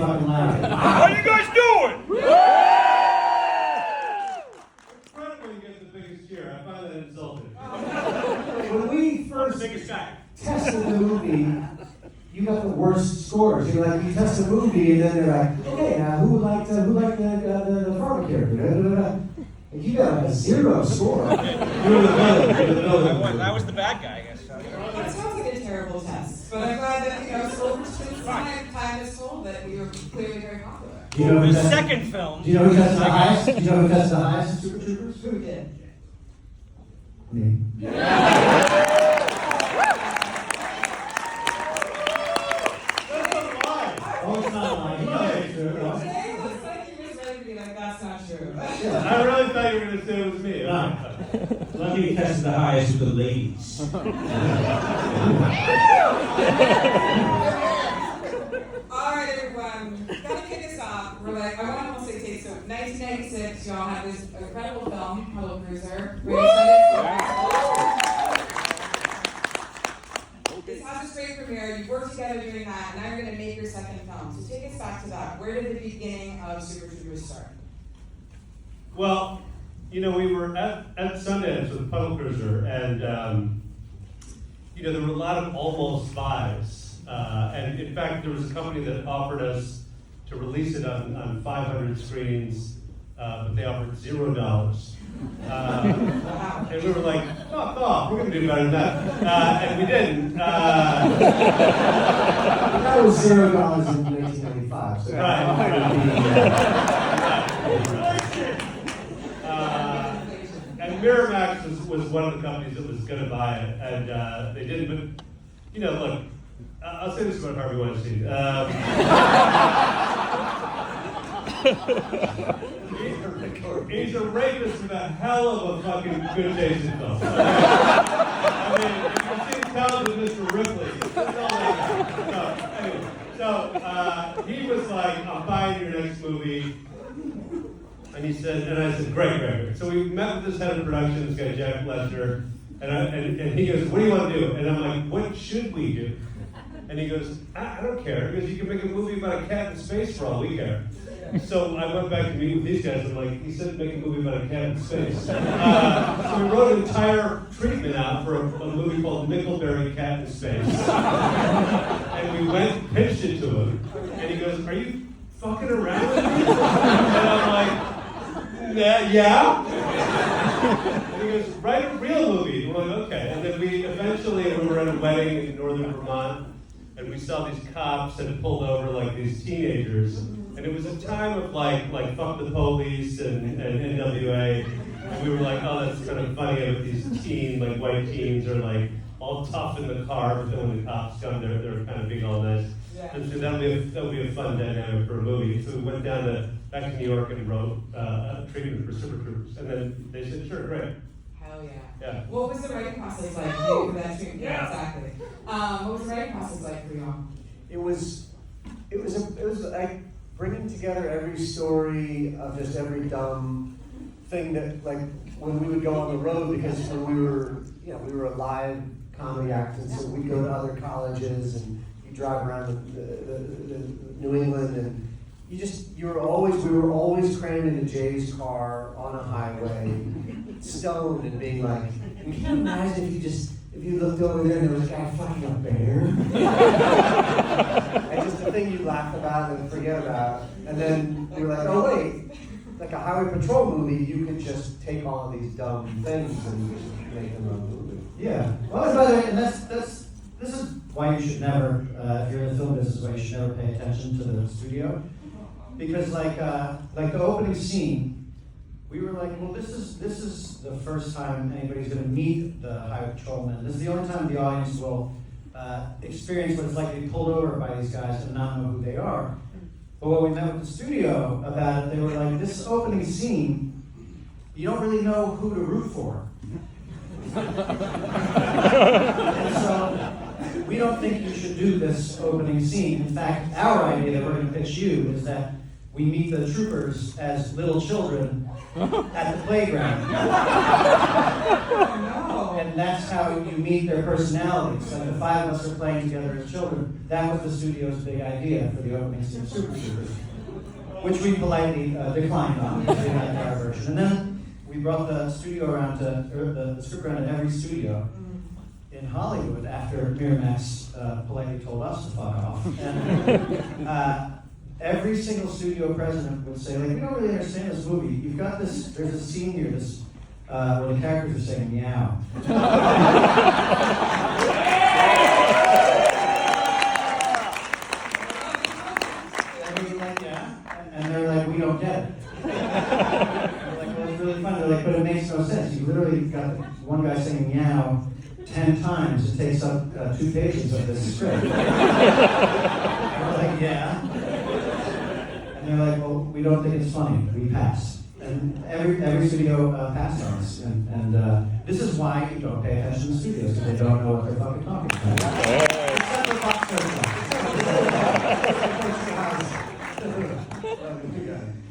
fucking loud. How you guys doing? Incredibly gets the biggest cheer. I find that insulting. When we first tested the movie, you got the worst scores. You're like, you test a movie, and then they're like, okay, now who liked the farmer character? Da, da, da, da. And you got like a 0 score. You're the villain. I was the bad guy, I guess. That sounds like a terrible test, but I'm glad that, Silver Spoon's time is told that we were clearly very popular. Do you know who The tested- second film. Do you know who tested the highest? Do you know who tested the highest in Super Troopers? Who did? Me. Oh, it's not lying. You know it's true. Today looks like you was ready to be like, that's not true. I really thought you were going to say it was me. Lucky tested the highest with the ladies. Alright, everyone, gotta kick us off. We're like, I want to almost say take so 1996, y'all have this incredible film, Puddle Cruiser. Really excited. This has a straight premiere, you worked together doing that, and now you're gonna make your second film. So take us back to that. Where did the beginning of Super Troopers start? Well, we were at Sundance with Puddle Cruiser, and there were a lot of almost vibes. And in fact, there was a company that offered us to release it on 500 screens, but they offered $0. And we were like, fuck off, we're going to do better than that. And we didn't. That was $0 in 1995. So Right. And Miramax was one of the companies that was going to buy it, and they didn't. But look, I'll say this about Harvey Weinstein. He's a rapist with a hell of a fucking good taste in film. I mean, if you've seen Tales with Mr. Ripley, it's all that. So he was like, I'm buying your next movie. And he said, and I said, great. So we met with this head of production, this guy Jack Lester, and he goes, what do you want to do? And I'm like, what should we do? And he goes, I don't care. He goes, you can make a movie about a cat in space for all we care. So I went back to meet with these guys, and he said make a movie about a cat in space. So we wrote an entire treatment out for a movie called Mickleberry Cat in Space. And we went and pitched it to him, and he goes, are you fucking around with me? And I'm like, yeah. And he goes, write a real movie. And we're like, okay. And then we were at a wedding in northern Vermont, and we saw these cops that had pulled over these teenagers. And it was a time of like fuck the police and NWA. And we were like, oh, that's kind of funny with these white teens are all tough in the car, but then when the cops come, they're kind of being all nice. Yeah. And so that'll be a fun dynamic for a movie. So we went back to New York and wrote a treatment for Super Troopers. And then they said, sure, great. Hell yeah. Yeah. What was the writing process like for that treatment? Yeah, exactly. What was the writing process like for y'all? It was like bringing together every story of just every dumb thing that, when we would go on the road, because when we were a live comedy act, and so we'd go to other colleges and you drive around the New England, and we were always crammed into Jay's car on a highway, stoned, and being like, can you imagine if you looked over there and there was a guy fucking a bear? And just the thing you laugh about and forget about. And then you're like, oh wait, like a highway patrol movie, you can just take all of these dumb things and make them a movie. Yeah. Well, by the way, and this is why you should never, if you're in the film business, why you should never pay attention to the studio. Because like the opening scene, we were like, well, this is the first time anybody's going to meet the highway patrolman. This is the only time the audience will experience what it's like to be pulled over by these guys and not know who they are. But when we met with the studio about it, they were like, this opening scene, you don't really know who to root for. And so we don't think you should do this opening scene. In fact, our idea that we're going to pitch you is that we meet the troopers as little children at the playground. and that's how you meet their personalities. Like the five of us are playing together as children. That was the studio's big idea for the opening scene of Super Troopers, which we politely declined on because we had our version. And then we brought the studio around to, or the script around to every studio in Hollywood after Miramax politely told us to fuck off. And every single studio president would say, like, we don't really understand this movie. You've got this, there's a scene here, this, where the characters are saying meow. And we were like, yeah. And they're like, we don't get it. We're like, well, it's really fun. They're like, but it makes no sense. You literally got one guy saying meow 10 times. It takes up 2 pages of this script. We're like, yeah. And they're like, well, we don't think it's funny. We pass. And every studio passed on us. And this is why you don't pay attention to studios, because they don't know what they're fucking talking about. Except for Fox Searchlight.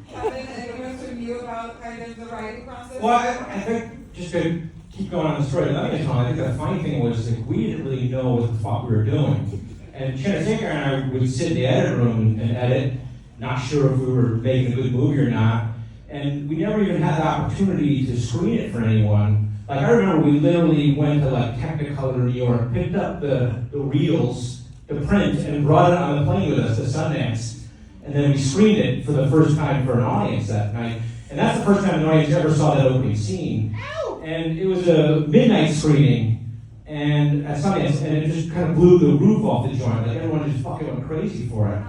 Kevin, anyone from you about kind of the writing process? Well, I think, just to keep going on the story, I think the funny thing was like, we didn't really know what the fuck we were doing. And Chandrasekhar and I would sit in the edit room and edit, not sure if we were making a good movie or not. And we never even had the opportunity to screen it for anyone. Like, I remember we literally went to like Technicolor New York, picked up the reels, the print, and brought it on the plane with us to Sundance. And then we screened it for the first time for an audience that night. And that's the first time an audience ever saw that opening scene. And it was a midnight screening and at Sundance, and it just kind of blew the roof off the joint. Like, everyone just fucking went crazy for it.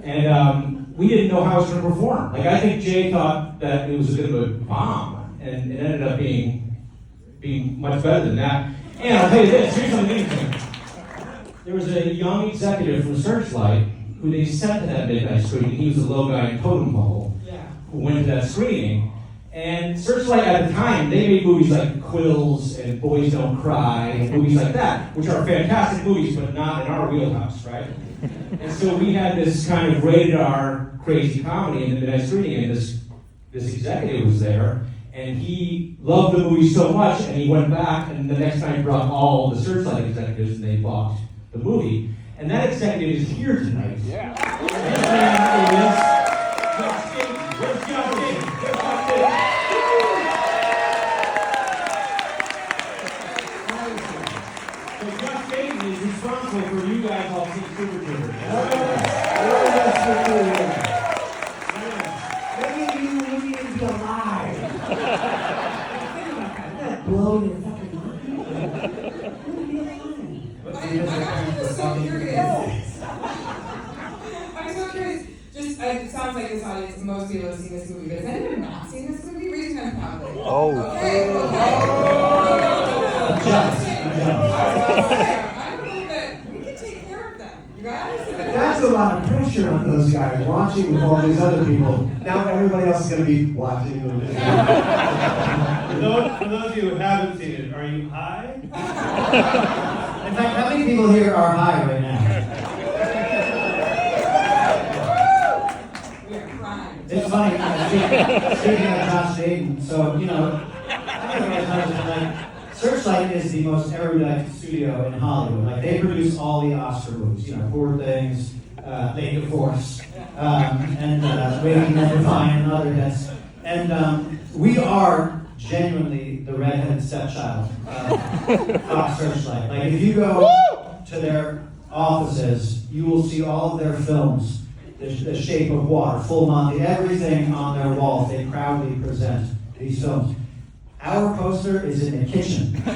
And we didn't know how it was going to perform. Like, I think Jay thought that it was a bit of a bomb, and it ended up being much better than that. And I'll tell you this, here's something interesting. There was a young executive from Searchlight who they sent to that midnight screening. He was a low guy in Totem Pole who went to that screening. And Searchlight at the time, they made movies like Quills and Boys Don't Cry, and movies like that, which are fantastic movies, but not in our wheelhouse, right? And so we had this kind of rated R crazy comedy in the midnight screening, and this executive was there, and he loved the movie so much, and he went back, and the next time he brought all the Searchlight executives, and they bought the movie. And that executive is here tonight. Yeah. His name is Josh Gaten. Where's Josh Gaten? Where's Josh Gaten? So Josh Gaten is responsible for you guys all seeing Super Troopers. Maybe you wouldn't even be alive. That blow your fucking mind. Wouldn't be alive. I'm so curious. I'm so curious. Just, it sounds like this audience, most people have seen this movie, but has anyone not seen this movie? Raise your hand proudly. Oh. Okay. I believe that we can take care of them. You guys? That's a lot of pressure on those guys watching with all these other people. Now everybody else is going to be watching. For those of you who haven't seen it, are you high? In fact, how many people here are high right now? We are crying. It's funny, speaking of Josh Gaten, so, you know, I don't know if you guys know, like, Searchlight is the most erudite studio in Hollywood. Like, they produce all the Oscar movies, you know, Poor Things, Lady of Force, and Waiting and Divine and other hits. And we are genuinely the redheaded stepchild of Searchlight. Like, if you go to their offices, you will see all of their films, The Shape of Water, Full Monty, everything on their walls. They proudly present these films. Our poster is in the kitchen. But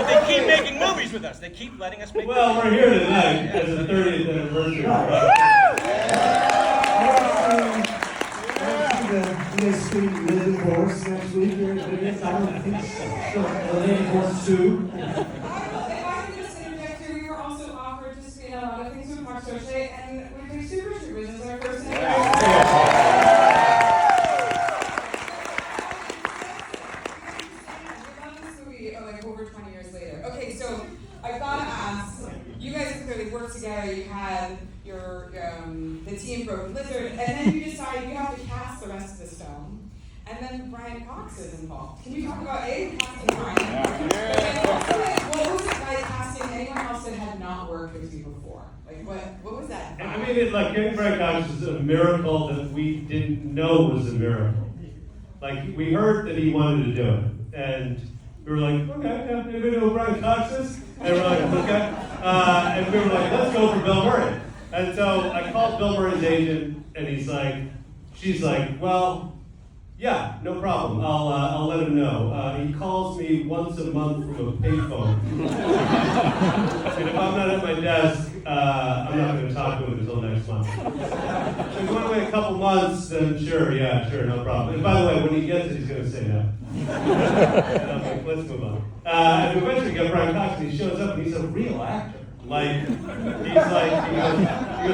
they keep making movies with us. They keep letting us make Well, we're here tonight as a 30th anniversary. You guys screen Lemme Paul Soter next week here in Vidiots? I don't think so. The Lady Force 2. If I could just interject here, we were also offered to screen a lot of things with Mark Soter, and we picked Super Troopers as our first name. Like over 20 years later. Okay, so I've got to ask, you guys have clearly worked together, you had your, the team Broken Lizard, and then you decide you have to cast the rest of this film. And and then Brian Cox is involved. Can you talk about casting Brian? And what was it like casting anyone else that had not worked with you before? Like what was that? I mean, getting Brian Cox was a miracle that we didn't know was a miracle. Like, we heard that he wanted to do it, and we were like, okay, yeah, anybody know who Brian Cox is? And we were like, okay. And we were like, let's go for Bill Murray. And so I called Bill Murray's agent, and she's like, well, yeah, no problem. I'll let him know. He calls me once a month from a payphone. And if I'm not at my desk, I'm not going to talk to him until next month. So if you want to wait a couple months, then sure, no problem. And by the way, when he gets it, he's going to say no. And I'm like, let's move on. And we eventually got Brian Cox, and he shows up, and he's a real actor. He goes,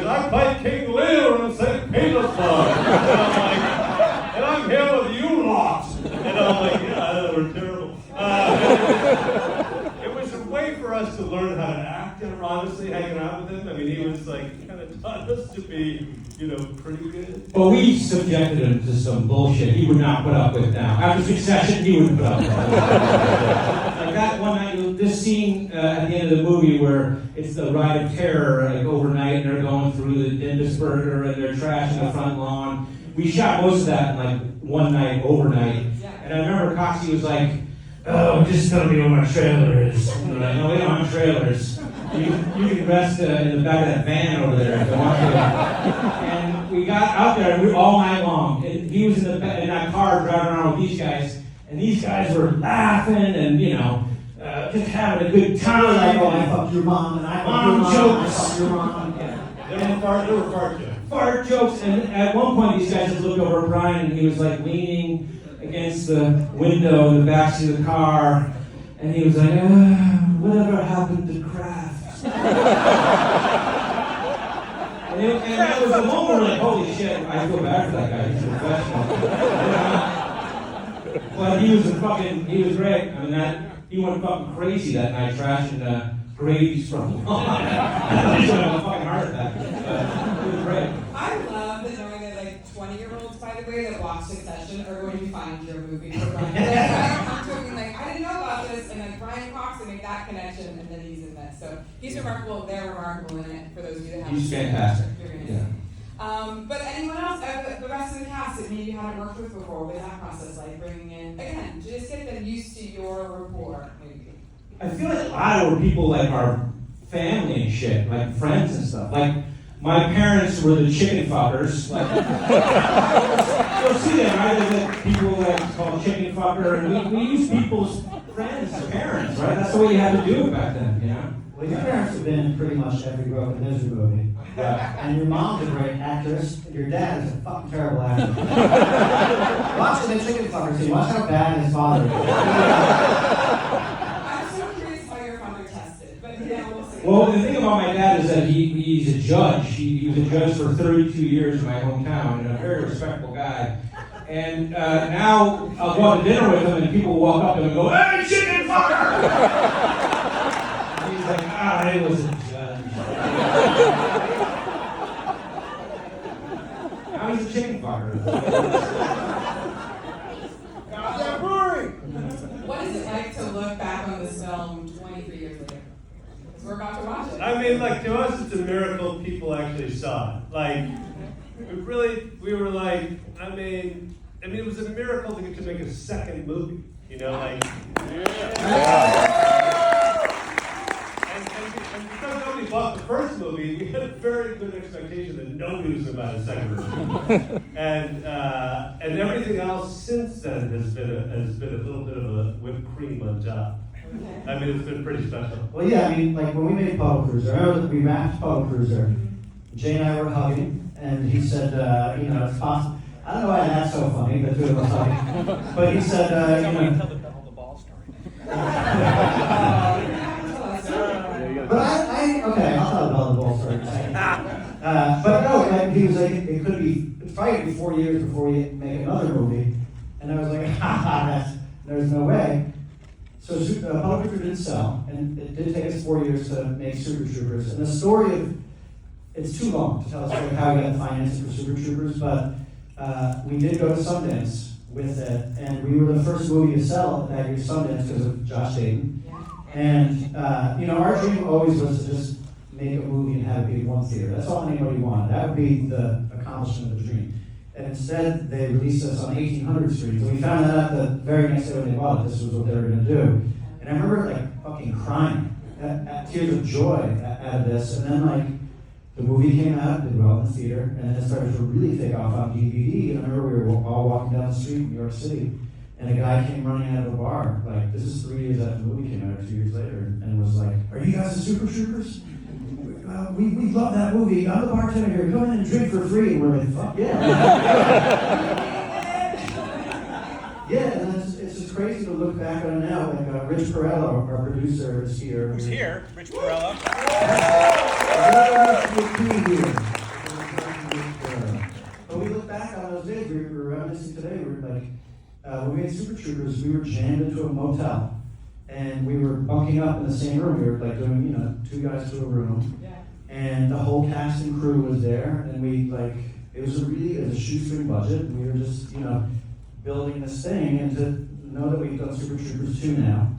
I played King Lear in St. Petersburg. And I'm here with you lot. And I'm like, yeah, we're terrible. It was a way for us to learn how to act, and honestly, hanging out with him. I mean, he was kind of taught us to be, pretty good. Well, we subjected him to some bullshit he would not put up with now. After Succession, he wouldn't put up with it. Like that one night, this scene at the end of the movie where it's the ride of terror, overnight, and they're going through the Dindisburger and they're trashing the front lawn. We shot most of that in one night, overnight. And I remember Coxie was like, oh, just tell me where my trailer is. And we're like, no, we don't have trailers. You can rest in the back of that van over there if you want to. And we got out there all night long. And he was in that car driving around with these guys. And these guys were laughing and, just having a good time. Like, oh, I fucked your mom, and I fucked your mom, jokes. I fucked your mom. Yeah. There were fart jokes. Fart jokes. And at one point, these guys just looked over at Brian, and he was leaning against the window in the backseat of the car, and he was like, whatever happened to Kraft? and that was the moment where we're like, holy shit, I feel bad for that guy, he's a professional. But he was great. I mean, he went fucking crazy that night, trashing Graves from lawn. He's having a fucking heart attack. It was great. I love that knowing that 20-year-olds, by the way, that watch Succession are going to find your movie for Brian. I come to him and I didn't know about this, and Brian Cox and make that connection, and then he's in this. So he's remarkable. They're remarkable in it. For those of you that haven't He's seen it, fantastic. you're gonna Yeah. see. But anyone else, the rest of the cast that maybe you hadn't worked with before, what was that process like? Bringing in again, just get them used to your rapport, maybe. I feel like a lot were people our family and shit, friends and stuff. My parents were the chicken fuckers. You'll see them, right? There's people called chicken fucker, and we use people's friends as parents, right? That's the way you had to do it back then, Well, your parents have been in pretty much every Broken Misery movie. Yeah. And your mom's a great actress, and your dad is a fucking terrible actor. Watch the chicken fucker scene. Watch how bad his father is. I'm so curious how your father tested, but we'll see. Well, the thing about my dad is that he's a judge. He was a judge for 32 years in my hometown, and a very respectable guy. And now I'll go out to dinner with him, and people walk up to him and go, "Hey, chicken fucker!" And he's like, I was a judge. Now he's a chicken fucker. Goddamn brewery! What is it like to look back on this film 23 years later? Because we're about to watch it. I mean, to us, it's a miracle people actually saw it. We were it was a miracle to get to make a second movie, And because nobody bought the first movie, we had a very good expectation that nobody was going to buy the second movie. And everything else since then has been a little bit of a whipped cream on top. I mean, it's been pretty special. Well, yeah, I mean, when we made Puddle Cruiser, I remember that we wrapped Puddle Cruiser. Jay and I were hugging, and he said, it's possible. I don't know why that's so funny, the two of us hugging. But he said, Somebody tell the ball story. But okay, I'll tell about the ball story in a second. But no, he was like, it could be, it's probably 4 years before we make another movie. And I was like, there's no way. So Puddle Cruiser didn't sell, and it did take us 4 years to make Super Troopers. And the story of, it's too long to tell the story of how we got the financing for Super Troopers, but we did go to Sundance with it, and we were the first movie to sell at that year's Sundance because of Josh Dayton. And our dream always was to just make a movie and have it be in one theater. That's all anybody wanted. That would be the accomplishment of the dream. And instead, they released us on 1800 screens. And we found that out the very next day when they bought it, this was what they were going to do. And I remember fucking crying, at tears of joy out of this. And then the movie came out, did well in the theater, and then it started to really take off on DVD. And I remember we were all walking down the street in New York City, and a guy came running out of a bar. This is 3 years after the movie came out, or 2 years later, and was like, "Are you guys the Super Troopers? We love that movie. I'm the bartender here. Come in and drink for free." And we're like, "Fuck yeah!" Yeah, and it's just crazy to look back on it now. Rich Perello, our producer, is here. Who's here? Rich Perello. But we look back on those days. We were reminiscing today. We were when we had Super Troopers, we were jammed into a motel. And we were bunking up in the same room. We were doing, 2 guys to a room. Yeah. And the whole cast and crew was there. And we it was a shoestring budget. And we were just, building this thing. And to know that we've done Super Troopers 2 now.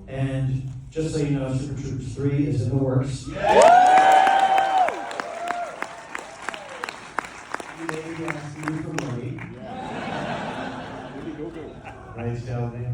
And just so you know, Super Troopers 3 is in the works. Yeah. You may be asking for money. Right, Shelby?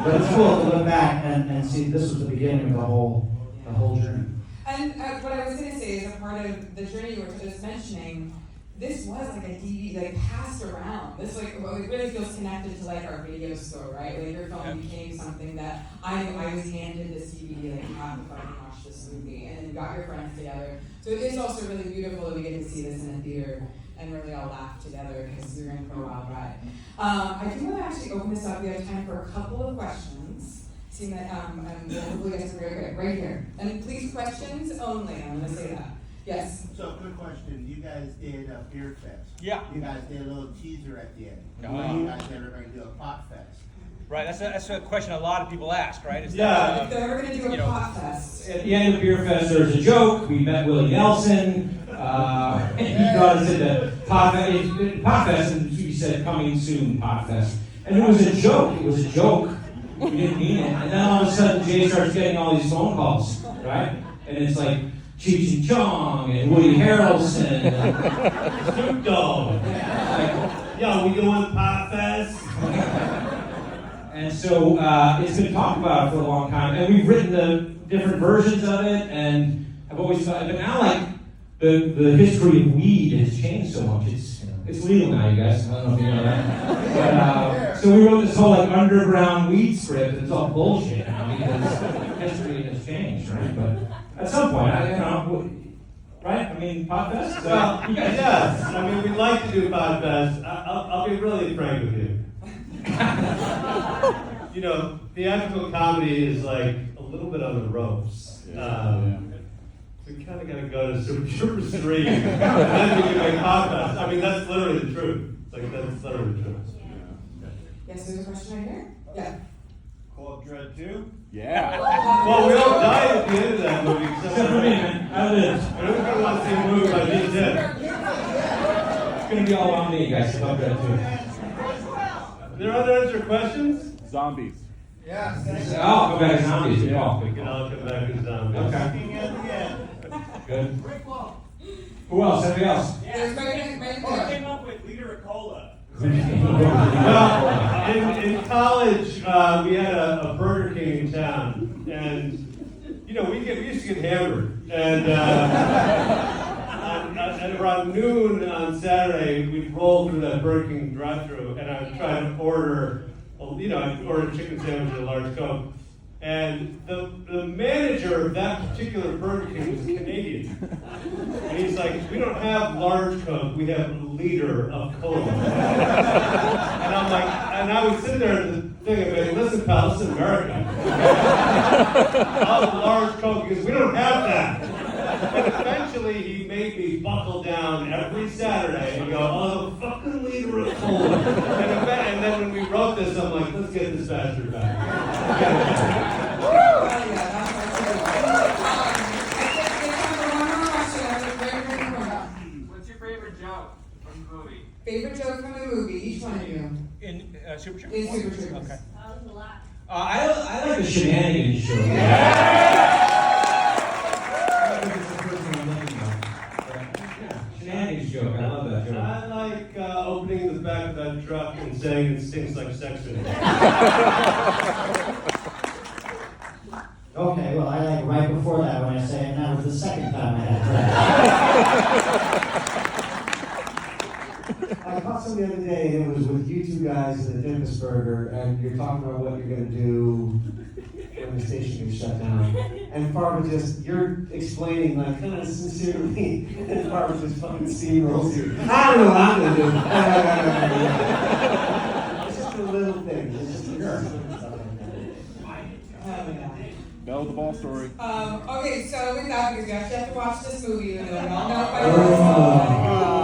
But it's cool to look back and see this was the beginning of the whole journey. And what I was going to say is a part of the journey you were just mentioning, this was a DVD, passed around. This it really feels connected to our video store, right? Your film became something that I was handed this DVD, you have to fucking watch this movie, and then you got your friends together. So it is also really beautiful that we get to see this in a theater and really all laugh together because we were in for a wild ride. I do want to actually open this up. We have time for a couple of questions. Seeing that hopefully get some very quick right here. And please, questions only. I'm going to say that. Yes. So, quick question. You guys did a beer fest. Yeah. You guys did a little teaser at the end. No. You guys ever going to do a pot fest? Right, that's a question a lot of people ask, right? If they're ever going to do a pot fest. At the end of Beer Fest, there's a joke. We met Willie Nelson. He brought us into Pot Fest, and we said, "Coming soon, Pot Fest." And it was a joke. It was a joke. We didn't mean it. And then all of a sudden, Jay starts getting all these phone calls, right? And it's like Cheech and Chong and Woody Harrelson and Snoop Dogg. Yo, we doing Pot Fest? And so it's been talked about for a long time, and we've written the different versions of it, and I've always thought, but now the history of weed has changed so much. It's legal now, you guys. I don't know if you know that. But, so we wrote this whole underground weed script. It's all bullshit now because history has changed, right? But at some point, right? I mean, Pot Fest. Well, yes. We'd like to do Pot Fest. I'll be really frank with you. Theatrical comedy is a little bit on the ropes. So we kind of got to go to Super Troopers 3 and then we can make Pot Fest. That's literally the truth. That's literally the truth. Yes, there's a question right here. Yeah. Called Dread 2? Yeah. Well, we all died at the end of that movie. Except for me, man. I lived. Everybody wants to see a movie by Dean Dead. It's going to be all on me, guys. About that too. Are there other answer questions? Zombies. Yeah. Oh, go back to zombies. Good call. We can all come back to zombies. Okay. Good. Who else? Anybody else? There's right there. came up with Liter of Cola? Well, in college, we had a Burger King in town, and we used to get hammered, and at around noon on Saturday, we'd roll through that Burger King drive-thru, and I would try to order, I'd order a chicken sandwich and a large Coke. And the manager of that particular Burger King was Canadian. And he's like, "We don't have large Coke, we have a liter of Cola." And I'm like, and I would sit there at the thing and be like, "Listen, pal, this is America. I'll have a large Coke because we don't have that." And eventually he made me buckle down every Saturday and go, "Oh, a fucking liter of Cola." And then when we wrote this, I'm like, "Let's get this bastard back." What's your favorite joke? Favorite joke from the movie, each one of you. In Super Troopers? In Super Troopers. Okay. I like the shenanigans show. I don't think it's the first one I'm looking at. But, yeah, shenanigans joke. I love that joke. I like opening the back of that truck and saying it stinks like sex in it. Okay, well, I like right before that when I say, and that was the second time I had I caught some the other day, and it was with you two guys in the Dimpus Burger, and you're talking about what you're gonna do when the station gets shut down. And Farva just, you're explaining like kind of sincerely, and Farva just fucking steamrolls you. I don't know what I'm gonna do. It's just a little thing. It's just a little stuff like that. Bell the ball story. Okay, so with that, because we actually have to watch this movie, even though we all know it by now.